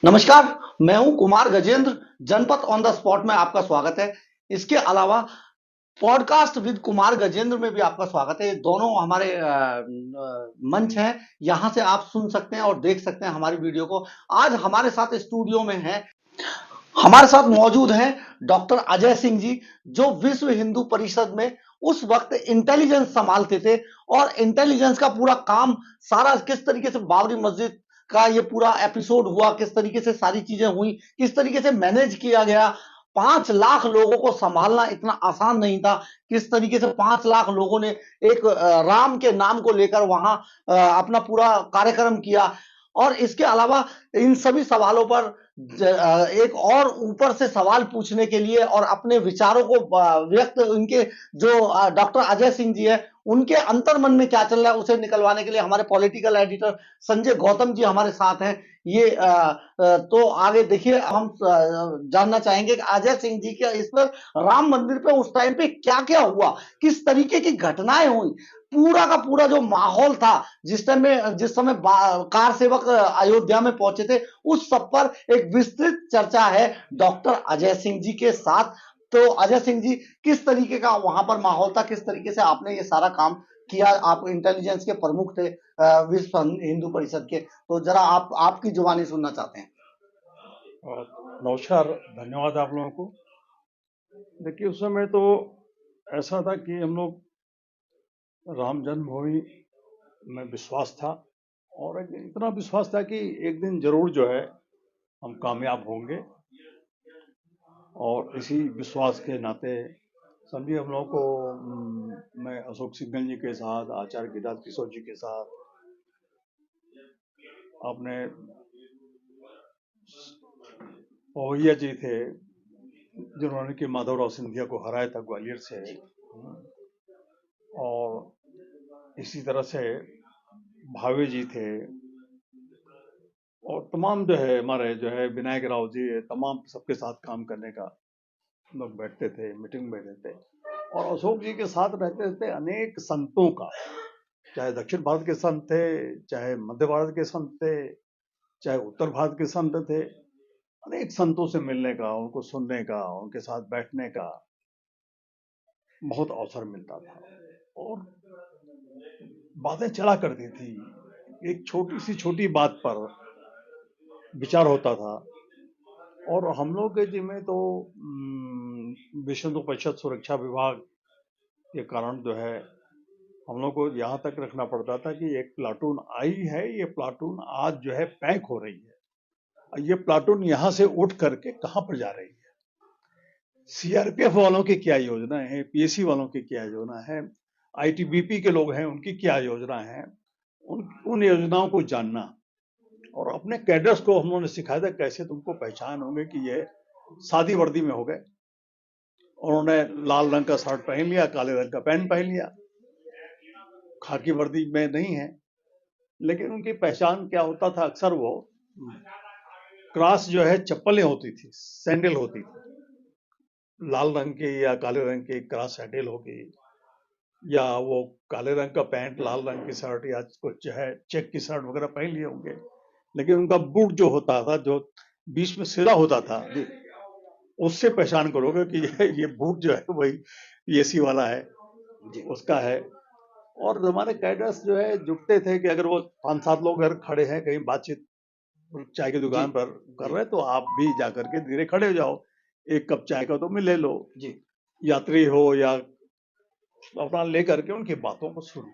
नमस्कार, मैं हूं कुमार गजेंद्र। जनपद ऑन द स्पॉट में आपका स्वागत है। इसके अलावा पॉडकास्ट विद कुमार गजेंद्र में भी आपका स्वागत है। ये दोनों हमारे मंच हैं, यहाँ से आप सुन सकते हैं और देख सकते हैं हमारी वीडियो को। आज हमारे साथ स्टूडियो में है, हमारे साथ मौजूद हैं डॉक्टर अजय सिंह जी, जो विश्व हिंदू परिषद में उस वक्त इंटेलिजेंस संभालते थे। और इंटेलिजेंस का पूरा काम सारा किस तरीके से बाबरी मस्जिद का ये पूरा एपिसोड हुआ, किस तरीके से सारी चीजें हुई, किस तरीके से मैनेज किया गया। 5 लाख लोगों को संभालना इतना आसान नहीं था। किस तरीके से 5 लाख लोगों ने एक राम के नाम को लेकर वहां अपना पूरा कार्यक्रम किया। और इसके अलावा इन सभी सवालों पर एक और ऊपर से सवाल पूछने के लिए और अपने विचारों को व्यक्त, उनके जो डॉक्टर अजय सिंह जी है, उनके अंतर मन में क्या चल रहा है उसे निकलवाने के लिए हमारे पॉलिटिकल एडिटर संजय गौतम जी हमारे साथ हैं। ये तो आगे देखिए, हम जानना चाहेंगे कि अजय सिंह जी के इस पर राम मंदिर पे उस टाइम पे क्या क्या हुआ, किस तरीके की घटनाएं हुई, पूरा का पूरा जो माहौल था जिस समय कार सेवक अयोध्या में पहुंचे थे, उस सब पर एक विस्तृत चर्चा है डॉक्टर अजय सिंह जी के साथ। तो अजय सिंह जी, किस तरीके का वहां पर माहौल था, किस तरीके से आपने ये सारा काम किया? आप इंटेलिजेंस के प्रमुख थे विश्व हिंदू परिषद के, तो जरा आप आपकी जुबानी सुनना चाहते हैं। नमस्कार, धन्यवाद आप लोगों को। देखिए, उस समय तो ऐसा था कि हम लोग राम जन्मभूमि में विश्वास था, और इतना विश्वास था कि एक दिन जरूर जो है हम कामयाब होंगे। और इसी विश्वास के नाते सभी हम लोगों को मैं अशोक सिंघल जी के साथ, आचार्य गिरिराज किशोर जी के साथ, अपने पवैया जी थे जिन्होंने कि माधवराव सिंधिया को हराया था ग्वालियर से, और इसी तरह से भावे जी थे, और तमाम जो है हमारे जो है विनायक राव जी, तमाम सबके साथ काम करने का लोग बैठते थे, मीटिंग में रहते। और अशोक जी के साथ रहते थे अनेक संतों का, चाहे दक्षिण भारत के संत थे, चाहे मध्य भारत के संत थे, चाहे उत्तर भारत के संत थे। अनेक संतों से मिलने का, उनको सुनने का, उनके साथ बैठने का बहुत अवसर मिलता था। और बातें चला करती थी, एक छोटी सी छोटी बात पर विचार होता था। और हम लोग के जिम्मे तो विश्व हिंदू परिषद सुरक्षा विभाग के कारण जो है हम लोग को यहाँ तक रखना पड़ता था कि एक प्लाटून आई है, ये प्लाटून आज जो है पैक हो रही है, ये प्लाटून यहाँ से उठ करके कहाँ पर जा रही है, सीआरपीएफ वालों की क्या योजना है, पीएसी वालों की क्या योजना है, आईटीबीपी के लोग हैं उनकी क्या योजना है, उन योजनाओं को जानना। और अपने कैडर्स को हम लोगों ने सिखाया था कैसे तुमको पहचान होंगे कि ये सादी वर्दी में हो गए। उन्होंने लाल रंग का शर्ट पहन लिया, काले रंग का पैंट पहन लिया, खाकी वर्दी में नहीं है। लेकिन उनकी पहचान क्या होता था, अक्सर वो क्रॉस जो है चप्पलें होती थी, सैंडल होती थी, लाल रंग की या काले रंग की क्रॉस सैंडल होगी, या वो काले रंग का पैंट, लाल रंग की शर्ट, या कुछ जो है चेक की शर्ट वगैरह पहन लिए होंगे। लेकिन उनका बूट जो होता था, जो बीच में सिला होता था, उससे पहचान करोगे कि ये बूट जो है वही पीएसी वाला है, उसका है। और हमारे कैडर्स जो है जुटते थे कि अगर वो 5-7 लोग अगर खड़े हैं कहीं बातचीत चाय की दुकान पर कर रहे हैं, तो आप भी जाकर के धीरे खड़े हो जाओ, एक कप चाय का तो मिल ले लो जी। यात्री हो या अपना लेकर के उनकी बातों को सुनो,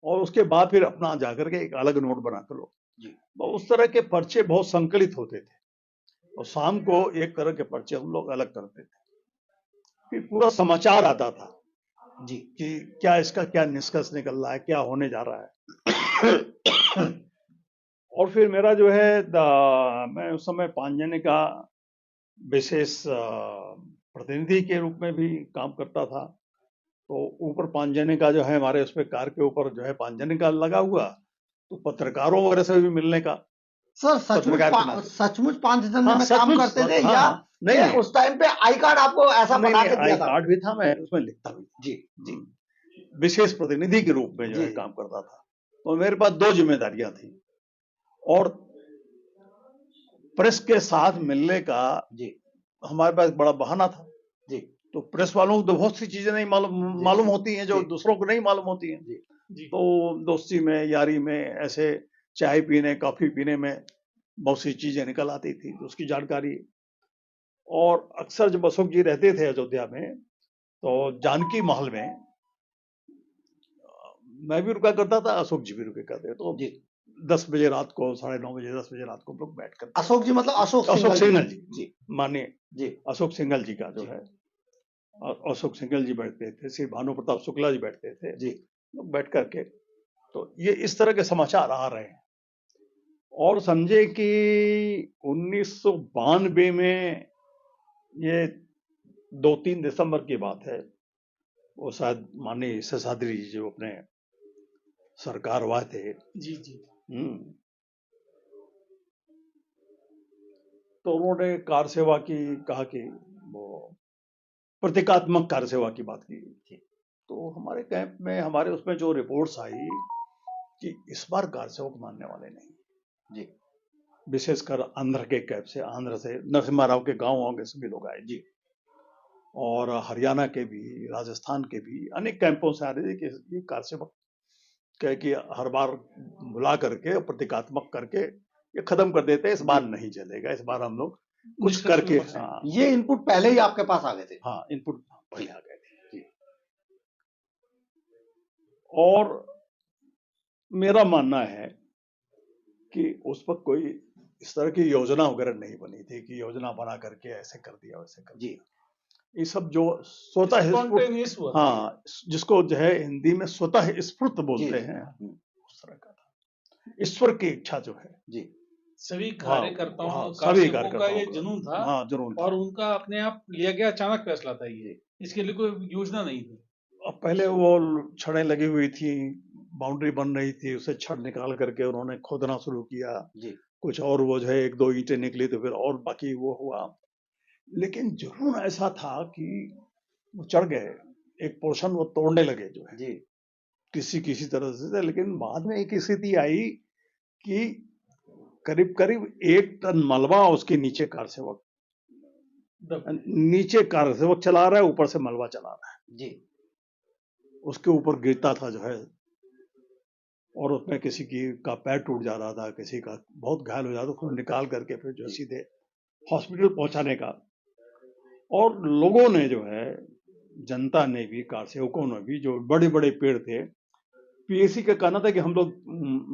और उसके बाद फिर अपना जाकर के एक अलग नोट बना कर लो जी। तो उस तरह के पर्चे बहुत संकलित होते थे, और शाम को एक तरह के पर्चे हम लोग अलग करते थे। फिर पूरा समाचार आता था जी कि क्या इसका क्या निष्कर्ष निकल रहा है, क्या होने जा रहा है। और फिर मेरा जो है मैं उस समय पांचजन्य का विशेष प्रतिनिधि के रूप में भी काम करता था। तो ऊपर पांचजन्य का जो है हमारे उस पर कार के ऊपर जो है पांचजन्य का लगा हुआ, तो पत्रकारों वगैरह से भी मिलने का। सर सचमुच 5 जन में काम करते थे या नहीं? उस टाइम पे आई कार्ड आपको ऐसा बना के दिया था? आई कार्ड भी था, मैं उसमें लिखता भी जी जी, विशेष प्रतिनिधि के रूप में जो है काम करता था। तो मेरे पास 2 जिम्मेदारियां थी, और प्रेस के साथ मिलने का जी हमारे पास बड़ा बहाना था। जी तो प्रेस वालों को तो बहुत सी चीजें नहीं मालूम होती हैं जो जी। दूसरों को नहीं मालूम होती हैं। जी तो दोस्ती में, यारी में, ऐसे चाय पीने, कॉफी पीने में बहुत सी चीजें निकल आती थी, तो उसकी जानकारी। और अक्सर जब अशोक जी रहते थे अयोध्या में, तो जानकी महल में मैं भी रुका करता था, अशोक जी भी रुके करते। तो जी 10 बजे रात को, 9:30 बजे, 10 बजे रात को हम लोग बैठ कर, अशोक जी मतलब अशोक अशोक सिंघल जी, जी मानिए जी अशोक सिंघल जी का जो जी। है, अशोक सिंघल जी बैठते थे, श्री भानु प्रताप शुक्ला जी बैठते थे, जी लोग बैठ करके। तो ये इस तरह के समाचार आ रहे हैं। और समझे कि 1992 में, ये 2-3 दिसंबर की बात है, वो शायद माननीय शेषाद्री जी जो अपने सरकार हुआ थे, जी जी तो उन्होंने कार सेवा की कहा कि वो प्रतीकात्मक कार सेवा की बात की थी। तो हमारे कैंप में, हमारे उसमें जो रिपोर्ट्स आई कि इस बार कार सेवक मानने वाले नहीं जी विशेषकर आंध्र के कैंप से, आंध्र से नरसिम्हा राव के गांव के सभी लोग आए जी, और हरियाणा के भी, राजस्थान के भी अनेक कैंपों से आ रहे थे कि ये कार सेवक कह कि हर बार बुला करके प्रतीकात्मक करके ये खत्म कर देते हैं, इस बार नहीं चलेगा, इस बार हम लोग कुछ करके। हाँ, ये इनपुट पहले ही आपके पास आ गए थे। हाँ, इनपुट पहले आ गए थे जी। और मेरा मानना है कि उस पर कोई इस तरह की योजना वगैरह नहीं बनी थी कि योजना बना करके ऐसे कर दिया, वैसे कर जी दिया। ये सब जो स्वतः Spontaneous हुआ था। हाँ, जिसको जो है हिंदी में स्वतः स्फूर्त बोलते हैं, उस तरह का था। ईश्वर की इच्छा जो है जी सभी हाँ, कार्यकर्ताओं हाँ, कार सभी सेवकों का कार्यकर्ताओं ये का। जुनून था, हाँ, जुनून था। और उनका अपने आप लिया गया अचानक फैसला था ये, इसके लिए कोई योजना नहीं थी। अब पहले वो छड़ें लगी हुई थी, बाउंड्री बन रही थी, उसे छड़ निकाल करके उन्होंने खोदना शुरू किया। जी कुछ और वो जो है 1-2 ईंटें निकली, तो फिर और बाकी वो हुआ। लेकिन जुनून ऐसा था कि वो चढ़ गए, एक पोर्शन वो तोड़ने लगे जो है जी किसी किसी तरह से। लेकिन बाद में एक स्थिति आई कि करीब करीब 1 टन मलबा उसके नीचे कार सेवक चला रहा है, ऊपर से मलबा चला रहा है जी उसके ऊपर गिरता था जो है, और उसमें किसी का पैर टूट जा रहा था, किसी का बहुत घायल हो जाता, उसको निकाल करके फिर जो सीधे हॉस्पिटल पहुंचाने का। और लोगों ने जो है, जनता ने भी, कार सेवकों ने भी, जो बड़े बड़े पेड़ थे, पीएसी का कहना था कि हम लोग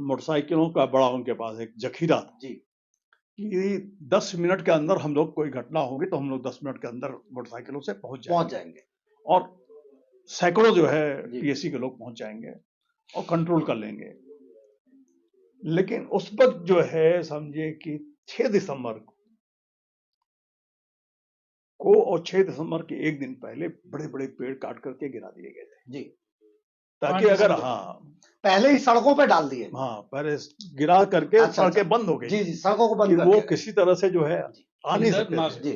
मोटरसाइकिलों का बड़ा उनके पास एक जखीरा था जी कि 10 मिनट के अंदर हम लोग कोई घटना होगी तो हम लोग 10 मिनट के अंदर मोटरसाइकिलों से पहुंच जाएंगे और सैकड़ों जो है पीएसी के लोग पहुंच जाएंगे और कंट्रोल कर लेंगे। लेकिन उस वक्त जो है समझिए कि 6 दिसंबर को और 6 दिसंबर के एक दिन पहले बड़े बड़े पेड़ काट करके गिरा दिए गए थे जी, ताकि अगर पहले ही सड़कों पे डाल दिए। पहले गिरा करके सड़कें बंद हो गई। जी जी, सड़कों को बंद कि वो किसी तरह से जो है आ नहीं सकते थे।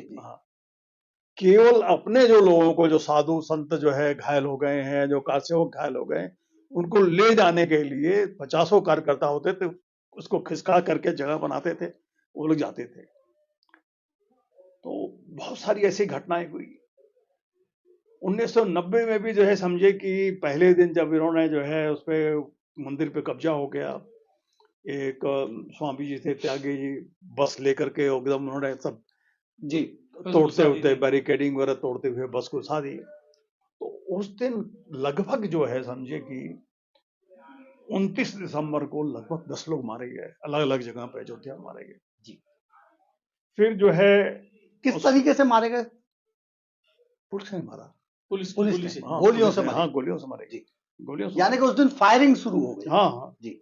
केवल अपने जो लोगों को, जो साधु संत जो है घायल हो गए हैं, जो कार सेवक घायल हो गए, उनको ले जाने के लिए 50 कार्यकर्ता होते थे, उसको खिसका करके जगह बनाते थे, वो लोग जाते थे। तो बहुत सारी ऐसी घटनाएं हुई। 1990 में भी जो है समझे कि पहले दिन जब इन्होंने जो है उस पे मंदिर पे कब्जा हो गया, एक स्वामी जी थे त्यागी जी, बस लेकर के एकदम उन्होंने सब जी तोड़ते होते बैरिकेडिंग वगैरह तोड़ते हुए बस को उठा दी। तो उस दिन लगभग जो है समझे कि 29 दिसंबर को लगभग 10 लोग मारे गए, अलग अलग जगह पे अयोध्या मारे गए जी। फिर जो है किस तरीके से मारे गए? पुलिस ने मारा, पुलिस ने गोलियों से मारे। हाँ, गोलियों से मारे जी, गोलियों से। यानी कि उस दिन फायरिंग शुरू हो गई। हाँ हाँ जी।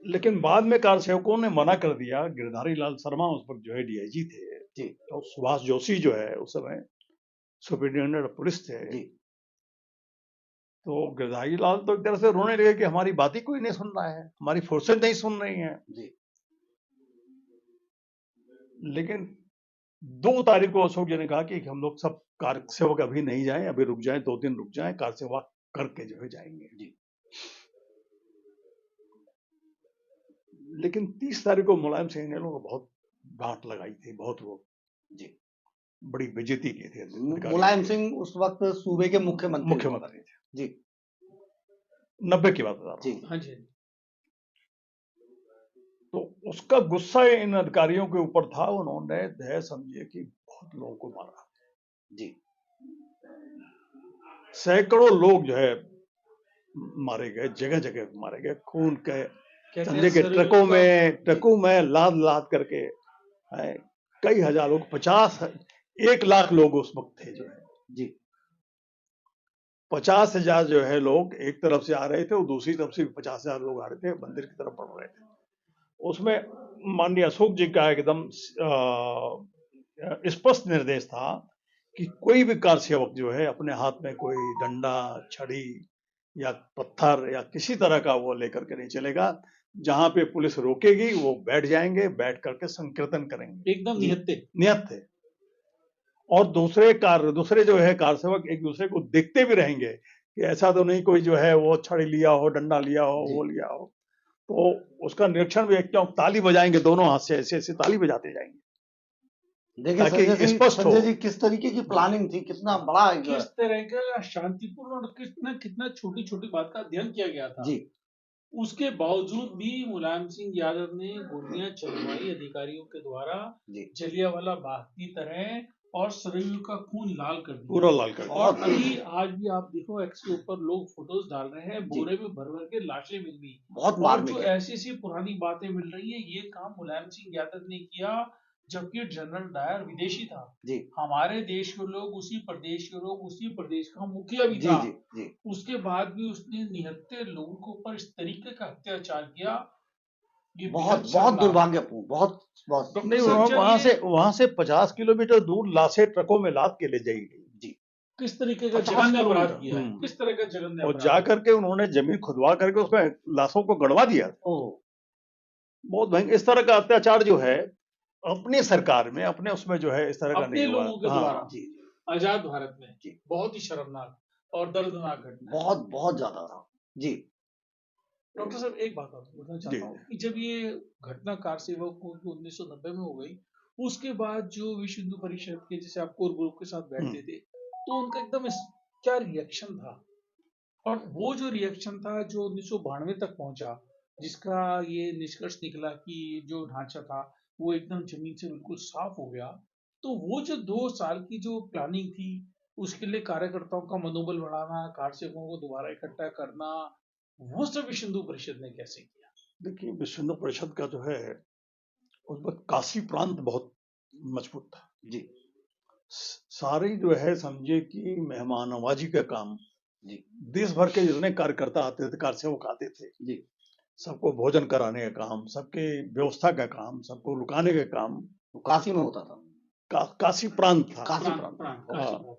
लेकिन बाद में कार सेवकों ने मना कर दिया। गिरधारी लाल शर्मा उस वक्त जो है डीआईजी थे जी, और सुभाष जोशी जो है उस समय सुपरिटेंडेंट पुलिस थे जी। तो गिरधारी लाल तो एक तरह से रोने लगे कि हमारी बात ही कोई नहीं सुन रहा है, हमारी फोर्सेज नहीं सुन रही हैं जी। लेकिन 2 तारीख को अशोक जी ने कहा कि हम लोग सब कार सेवक अभी नहीं जाएं, अभी रुक जाएं, 2 दिन रुक जाएं, कार सेवा करके जो है जाएंगे जी। लेकिन 30 तारीख को मुलायम सिंह ने लोग बहुत डांट लगाई थी बहुत लोग, जी। बड़ी बेइज्जती की थी अधिकारियों मुलायम की। सिंह उस वक्त सूबे के मुख्यमंत्री मुख्यमंत्री थे, जी 90 की बात बता रहा जी हूँ। हाँ जी। तो उसका गुस्सा इन अधिकारियों के ऊपर था, उन्होंने दया समझिए कि बहुत लोगों को मारा, जी सैकड़ों लोग जो है मारे गए, जगह जगह मारे गए, खून के कहते संजय हैं के सरयू ट्रकों में लाद लाद करके है, कई हजार लोग, 1 लाख लोग उस वक्त थे जो है जी 50,000 जो है लोग एक तरफ से आ रहे थे और दूसरी तरफ से 50,000 लोग आ रहे थे, मंदिर की तरफ बढ़ रहे थे। उसमें माननीय अशोक जी का एकदम स्पष्ट निर्देश था कि कोई भी कार सेवक जो है अपने हाथ में कोई डंडा, छड़ी या पत्थर या किसी तरह का वो लेकर के नहीं चलेगा। जहां पे पुलिस रोकेगी वो बैठ जाएंगे, बैठ करके संकीर्तन करेंगे, एकदम निहत्ते। नियत थे। और दूसरे जो है कार सेवक एक दूसरे को देखते भी रहेंगे कि ऐसा तो नहीं कोई जो है वो छड़ी लिया हो, डंडा लिया हो, जी। वो लिया हो, तो उसका निरीक्षण भी, क्यों ताली बजाएंगे दोनों हाथ से, ऐसे ऐसे ताली बजाते जाएंगे देखिए ताकि स्पष्ट हो। संजय जी किस तरीके की प्लानिंग थी, कितना बड़ा किस तरह का शांतिपूर्ण और कितना छोटी छोटी बात का अध्ययन किया गया था। जी उसके बावजूद भी मुलायम सिंह यादव ने गोलियां चलवाई अधिकारियों के द्वारा, जी जलियांवाला बाग की तरह, और सरयू का खून लाल कर दिया। पूरा लाल कर दिया। और अभी आज भी आप देखो एक्स के ऊपर लोग फोटोज डाल रहे हैं, जी। बोरे में भर भर के लाशें मिल गई। बहुत और मार्मिक जो है ऐसी सी पुरानी बातें मिल रही है, ये काम मुलायम सिंह यादव ने किया जबकि जनरल डायर विदेशी था। जी हमारे देश के लोग, उसी प्रदेश के लोग, उसी प्रदेश का मुखिया भी जी था। जी जी उसके बाद भी उसने निहत्ते लोगों के ऊपर इस तरीके का अत्याचार किया, ये बहुत बेहद बहुत शर्मनाक। दुर्भाग्यपूर्ण, बहुत बहुत डॉक्टर नहीं, साहब चलिए, वहां से 50 किलोमीटर दूर लाशें ट्रकों में लाद के ले जाई गई जी किस तरीके का 50 जघन्य अपराध किलोमीटर। किया है, किस तरह का जघन्य और अपराध जा है। करके उन्होंने जमीन खुदवा करके उसमें लाशों को गड़वा दिया। ओह बहुत भयंकर इस तरह का अत्याचार जो है अपनी सरकार में, अपने उसमें जो है इस तरह का अपने नहीं हुआ। लोगों के हाँ, द्वारा जी आजाद भारत में जी बहुत ही शर्मनाक और दर्दनाक घटना है। बहुत बहुत ज्यादा था जी डॉक्टर साहब एक बात और पूछना जी। चाहता हूँ कि जब ये घटना कार सेवक को 1990 में हो गई, उसके बाद जो विश्व हिंदू परिषद के, जैसे आप कोर ग्रुप के साथ बैठते थे, तो उनका एकदम क्या रिएक्शन था? और वो जो रिएक्शन था जो 1992 तक पहुंचा, जिसका ये निष्कर्ष निकला कि जो ढांचा था वो एकदम जमीन से बिल्कुल साफ हो गया, तो वो जो 2 साल की जो प्लानिंग थी, उसके लिए कार्यकर्ताओं का मनोबल बढ़ाना, कारसेवकों को दोबारा इकट्ठा करना, वो सब विश्व हिंदू परिषद ने कैसे किया? देखिए, विश्व हिंदू परिषद का जो है उस वक्त काशी प्रांत बहुत मजबूत था जी सारी जो है समझिए कि मेहमान नवाजी का काम, जी देश भर के जितने कार्यकर्ता आते थे, कारसेवक आते थे, जी सबको भोजन कराने का काम, सबके व्यवस्था का काम, सबको रुकाने का काम वो काशी में होता था। काशी प्रांत था। काशी प्रांत, प्रांत हाँ,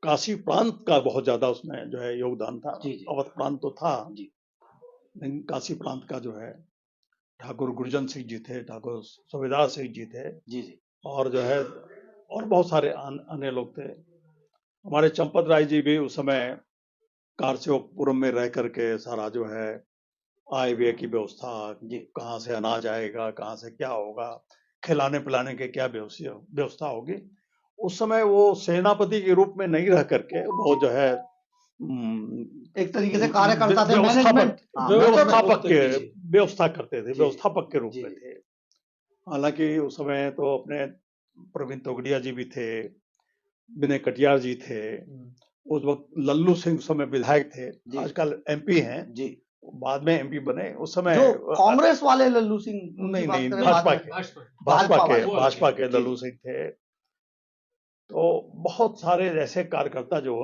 काशी प्रांत का बहुत ज्यादा उसमें जो है योगदान था। जी जी अवध प्रांत तो था, जी लेकिन काशी प्रांत का जो है ठाकुर गुरजन सिंह जी थे, ठाकुर सुबेदार सिंह जी थे, जी जी और जो है और बहुत सारे अन्य लोग थे। हमारे चंपत राय जी भी उस समय कारसेवकपुरम में रह करके सारा जो है आय व्यय की व्यवस्था, कहाँ से अनाज आएगा, कहाँ से क्या होगा, खिलाने पिलाने के क्या व्यवस्था होगी, उस समय वो सेनापति के रूप में नहीं रह करके वो जो है एक तरीके से कार्यकर्ता थे, मैनेजमेंट व्यवस्थापक के जी। व्यवस्था करते थे, जी, व्यवस्थापक के रूप जी, में थे। हालांकि उस समय तो अपने प्रवीण तोगड़िया जी भी थे, विनय कटियार जी थे, उस वक्त लल्लू सिंह उस समय विधायक थे, आजकल एमपी हैं, जी बाद में एमपी बने। उस समय जो कांग्रेस वाले लल्लू सिंह, नहीं नहीं, भाजपा भाजपा के जी, लल्लू सिंह थे। तो बहुत सारे ऐसे कार्यकर्ता जो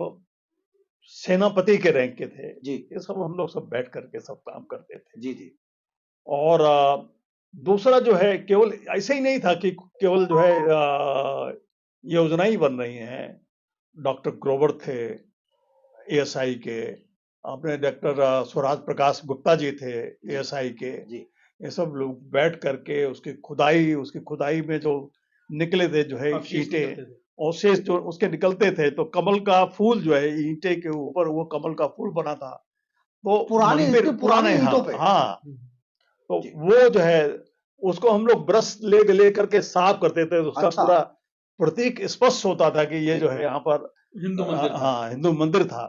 सेनापति के रैंक के थे, जी ये सब हम लोग सब बैठ करके सब काम करते थे। जी जी और दूसरा जो है, केवल ऐसे ही नहीं था कि केवल जो है योजना ही बन रही हैं। डॉक्टर ग्रोवर थे एएसआई के, अपने डॉक्टर स्वराज प्रकाश गुप्ता जी थे एएसआई के, ये सब लोग बैठ करके उसकी खुदाई में जो निकले थे जो है ईंटे, अवशेष जो उसके निकलते थे, तो कमल का फूल जो है ईंटे के ऊपर वो कमल का फूल बना था, तो पुराने ईंटों पे। हाँ, तो वो जो है उसको हम लोग ब्रश ले करके साफ करते थे, तो उसका अच्छा। पूरा प्रतीक स्पष्ट होता था कि ये जो है यहाँ पर हिंदू मंदिर था। हाँ हिंदू मंदिर था।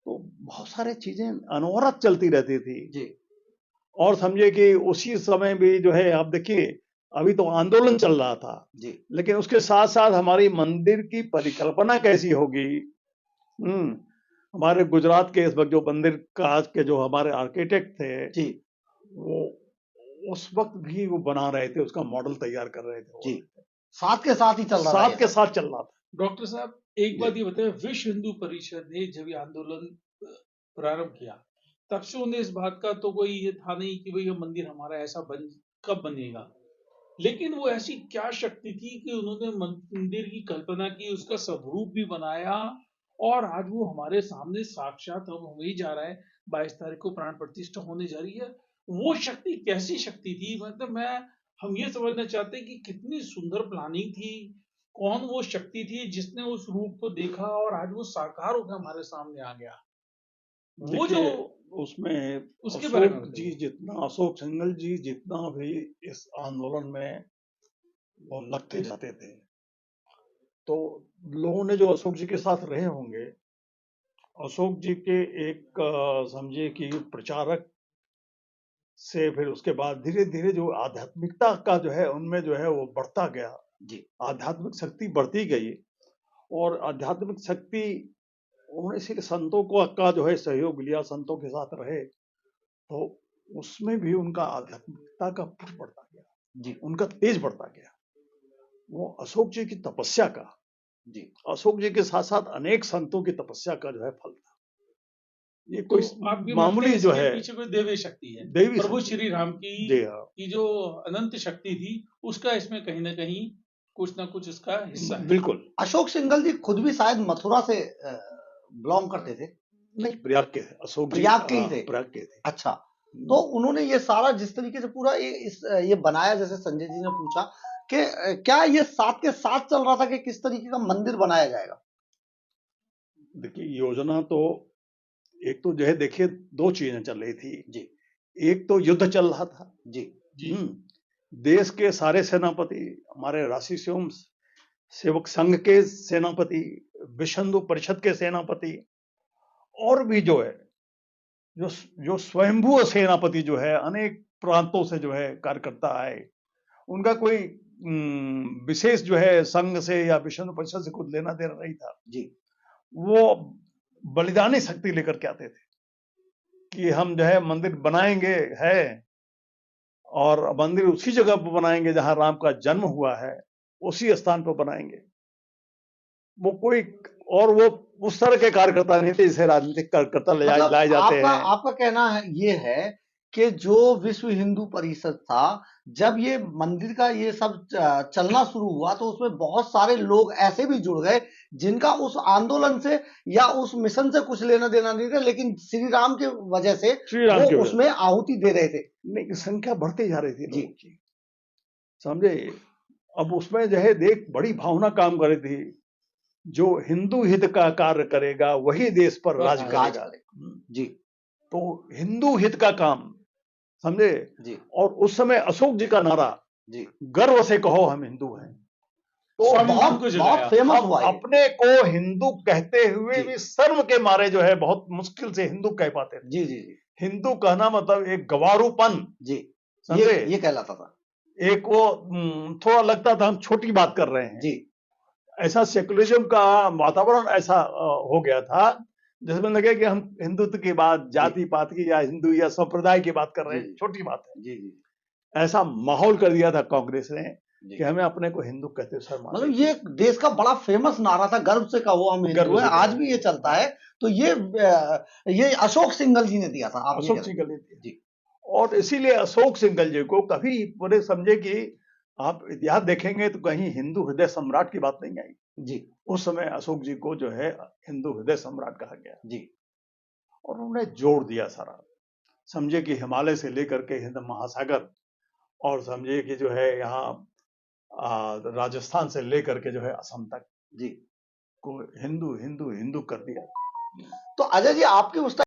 तो बहुत सारी चीजें अनवरत चलती रहती थी। जी और समझे कि उसी समय भी जो है आप देखिए, अभी तो आंदोलन चल रहा था, जी लेकिन उसके साथ साथ हमारी मंदिर की परिकल्पना कैसी होगी। हमारे गुजरात के इस वक्त जो मंदिर का के जो हमारे आर्किटेक्ट थे, जी वो उस वक्त भी वो बना रहे थे, उसका मॉडल तैयार कर रहे थे, जी, साथ के साथ ही चल रहा था साथ ये के सब। साथ चल रहा था। डॉक्टर साहब, एक जी। बात ये बताएं, विश्व हिंदू परिषद ने जब ये आंदोलन प्रारंभ किया, तब से उन्हें इस बात का तो कोई ये था नहीं कि भाई ये मंदिर हमारा ऐसा कब बनेगा, लेकिन वो ऐसी क्या शक्ति थी कि उन्होंने मंदिर की कल्पना की, उसका स्वरूप भी बनाया, और आज वो हमारे सामने साक्षात हम वही जा रहा है, 22 तारीख को प्राण प्रतिष्ठा होने जा रही है। वो शक्ति कैसी शक्ति थी, मतलब मैं हम ये समझना चाहते हैं कि कितनी सुंदर प्लानिंग थी, कौन वो शक्ति थी जिसने उस रूप को देखा और आज वो साकार होकर हमारे सामने आ गया। वो जो देखिए, उसमें उसके बारे में अशोक सिंघल जी जितना भी इस आंदोलन में वो लगते जाते थे, तो लोगों ने जो अशोक जी के साथ रहे होंगे, अशोक जी के एक समझिए कि प्रचारक से फिर उसके बाद धीरे धीरे जो आध्यात्मिकता का जो है उनमें जो है वो बढ़ता गया, जी आध्यात्मिक शक्ति बढ़ती गई। और आध्यात्मिक शक्ति उन्होंने इसीलिए संतों को का जो है सहयोग लिया, संतों के साथ रहे, तो उसमें भी उनका आध्यात्मिकता का पुट बढ़ता गया जी उनका तेज बढ़ता गया। वो अशोक जी की तपस्या का, जी, अशोक जी के साथ साथ अनेक संतों की तपस्या का जो है फल था। ये तो कोई आप भी मानते मामूली हैं जो इसके है पीछे कोई दैवीय शक्ति है, देवी प्रभु शक्ति। श्री राम जी हाँ, की जो अनंत शक्ति थी, उसका इसमें कहीं ना कहीं कुछ ना कुछ इसका हिस्सा है। बिल्कुल। अशोक सिंघल जी खुद भी शायद मथुरा से बिलोंग करते थे। नहीं, प्रयाग के थे अशोक जी, प्रयाग के ही थे। प्रयाग के थे। अच्छा, तो उन्होंने ये सारा जिस तरीके से पूरा ये बनाया, जैसे संजय जी ने पूछा कि क्या ये साथ के साथ चल रहा था कि किस तरीके का मंदिर बनाया जाएगा? देखिए, योजना तो एक तो जो है देखिए दो चीजें चल रही थी। जी एक तो युद्ध चल रहा था। जी जी देश के सारे सेनापति, हमारे राशि स्वयं सेवक संघ के सेनापति, विश्व हिंदू परिषद के सेनापति, और भी जो है जो जो स्वयंभू सेनापति जो है अनेक प्रांतों से जो है कार्यकर्ता आए, उनका कोई विशेष जो है संघ से या विश्व हिंदू परिषद से कुछ लेना देना नहीं था। जी वो बलिदानी शक्ति लेकर के आते थे कि हम जो है मंदिर बनाएंगे है, और मंदिर उसी जगह पर बनाएंगे जहां राम का जन्म हुआ है, उसी स्थान पर बनाएंगे। वो कोई और वो उस तरह के कार्यकर्ता नहीं थे जिसे राजनीतिक कार्यकर्ता मतलब लाए जाते आपका हैं। आपका कहना है ये है कि जो विश्व हिंदू परिषद था, जब ये मंदिर का ये सब चलना शुरू हुआ, तो उसमें बहुत सारे लोग ऐसे भी जुड़ गए जिनका उस आंदोलन से या उस मिशन से कुछ लेना देना नहीं था, लेकिन श्री राम की वजह से श्री राम वो की वजह उसमें आहुति दे रहे थे। नहीं, संख्या बढ़ती जा रही थी जी लोगों की, समझे। अब उसमें जो है देख बड़ी भावना काम कर रही थी, जो हिंदू हित का कार्य करेगा वही देश पर राज राज करेगा। करेगा। जी तो हिंदू हित का काम, समझे। जी और उस समय अशोक जी का नारा, जी, गर्व से कहो हम हिंदू हैं, तो स्वाभिमान बहुत को बहुत जगाया। फेमस हम हुआ ये। अपने को हिंदू कहते हुए जी भी शर्म के मारे जो है बहुत मुश्किल से हिंदू कह पाते थे। जी जी जी हिंदू कहना मतलब एक गवारूपन, जी, समझे। ये कहलाता था। एक वो थोड़ा लगता था हम छोटी बात कर रहे हैं। जी ऐसा सेकुलरिज्म का वातावरण ऐसा हो गया था जिसमें लगे कि हम हिंदुत्व की बात, जाति पात की या हिंदू या संप्रदाय की बात कर रहे जी हैं, छोटी बात है। जी जी ऐसा माहौल कर दिया था कांग्रेस ने जी, कि हमें अपने को हिंदू कहते शर्म आ मतलब रही थी। ये देश का बड़ा फेमस नारा था, गर्व से कहो हम हिंदू गर्व हैं, से कहो। आज भी ये चलता है। तो ये अशोक सिंघल जी ने दिया था, आप ये अशोक कह रहे सिंघल ने हैं। दिया। जी और इसीलिए अशोक सिंघल जी को कभी पूरे समझे कि आप इतिहास देखेंगे तो कहीं हिंदू हृदय सम्राट की बात नहीं आई। जी उस समय अशोक जी को जो है हिंदू हृदय सम्राट कहा गया, जी और उन्होंने जोड़ दिया सारा, समझे कि हिमालय से लेकर के हिंद महासागर, और समझिए कि जो है यहाँ राजस्थान से लेकर के जो है असम तक जी। को हिंदू हिंदू हिंदू कर दिया। तो अजय जी, आपके उस